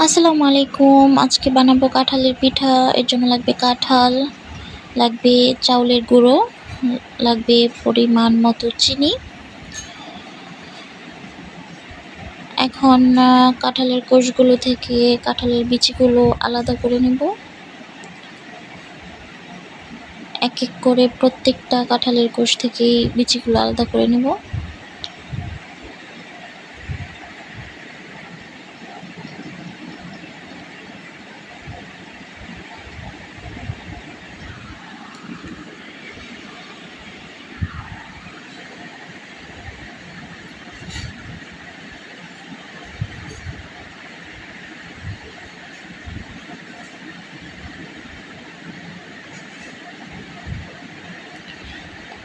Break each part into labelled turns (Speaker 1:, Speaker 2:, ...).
Speaker 1: আসসালামু আলাইকুম। আজকে বানাবো কাঁঠালের পিঠা। এর জন্য লাগবে কাঁঠাল, লাগবে চাউলের গুঁড়ো, লাগবে পরিমাণ মতো চিনি। এখন কাঁঠালের কোষগুলো থেকে কাঁঠালের বিচিগুলো আলাদা করে নেব। এক এক করে প্রত্যেকটা কাঁঠালের কোষ থেকেই বিচিগুলো আলাদা করে নেব।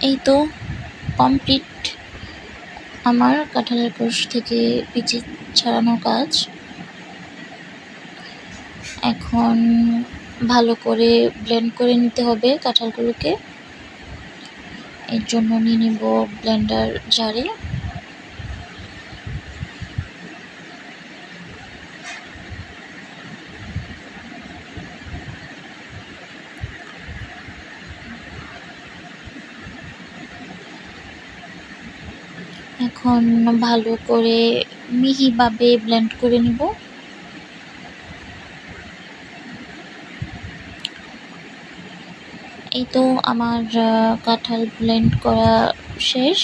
Speaker 1: এই তো কমপ্লিট আমার কাঁঠালের কোষ থেকে বিচি ছাড়ানো কাজ। এখন ভালো করে ব্লেন্ড করে নিতে হবে কাঁঠালগুলোকে। এর জন্য নিয়ে নেব ব্লেন্ডার জারে। এখন ভালো করে মিহিভাবে ব্লেন্ড করে নিব। এই তো আমার কাঁঠাল ব্লেন্ড করা শেষ।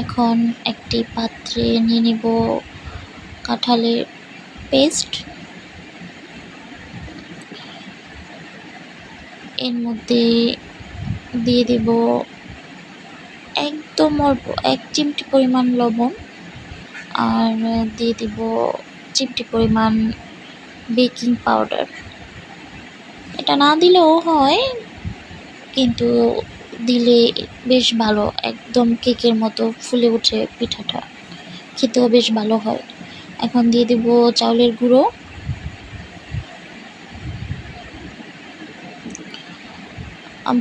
Speaker 1: এখন একটি পাত্রে নিয়ে নিব কাঁঠালের পেস্ট। এর মধ্যে দিয়ে দেব একদম অল্প 1 চিমটি পরিমাণ লবণ, আর দিয়ে দিব চিমটি পরিমাণ বেকিং পাউডার। এটা না দিলেও হয়, কিন্তু দিলে বেশ ভালো, একদম কেকের মতো ফুলে ওঠে পিঠাটা, খেতেও বেশ ভালো হয়। এখন দিয়ে দেব চাউলের গুঁড়ো।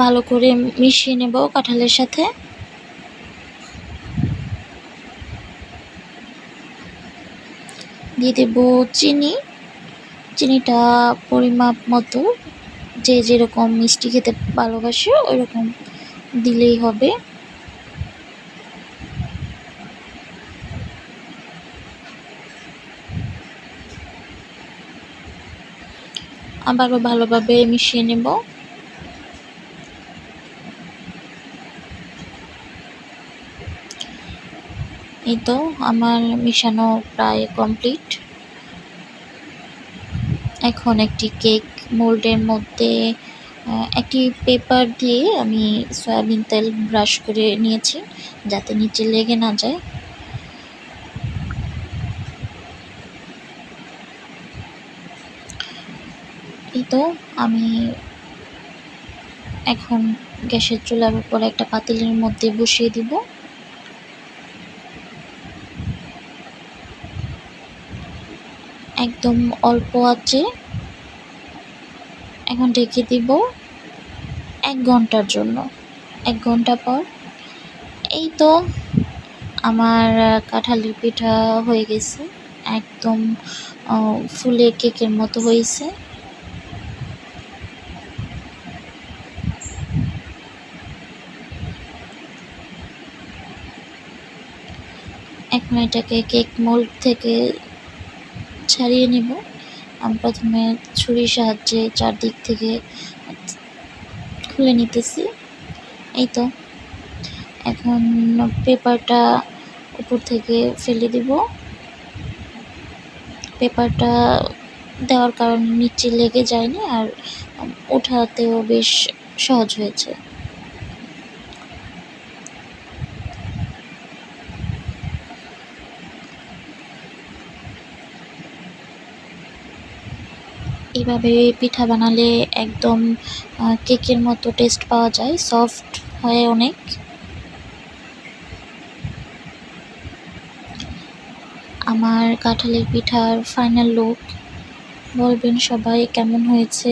Speaker 1: ভালো করে মিশিয়ে নেব কাঁঠালের সাথে। দিয়ে দেব চিনি। চিনিটা পরিমাপ মতো, যে যেরকম মিষ্টি খেতে ভালোবাসে ওই রকম দিলেই হবে। আবারও ভালোভাবে মিশিয়ে নেব। এই তো আমার মিশানো প্রায় কমপ্লিট। এখন একটি কেক মোল্ডের মধ্যে একটি পেপার দিয়ে আমি সয়াবিন তেল ব্রাশ করে নিয়েছি, যাতে নিচে লেগে না যায়। এই তো আমি এখন গ্যাসের চুলার উপর একটা পাতিলের মধ্যে বসিয়ে দিব। একদম অল্প আঁচে এখন ঢেকে দিব 1 ঘন্টার জন্য। 1 ঘন্টা পর এই তো আমার কাঁঠালের পিঠা হয়ে গেছে, একদম ফুলে কেকের মতো হয়েছে। এখন এটাকে কেক মোল্ড থেকে ছাড়িয়ে নেব। আমি প্রথমে ছুরির সাহায্যে চারদিক থেকে খুলে নিতেছি। এই তো এখন পেপারটা উপর থেকে ফেলে দিব। পেপারটা দেওয়ার কারণে নিচে লেগে যায়নি, আর ওঠাতেও বেশ সহজ হয়েছে। এইভাবে পিঠা বানালে একদম কেকের মতো টেস্ট পাওয়া যায়, সফট হয় অনেক। আমার কাঁঠালের পিঠার ফাইনাল লুক বলবেন সবাই কেমন হয়েছে।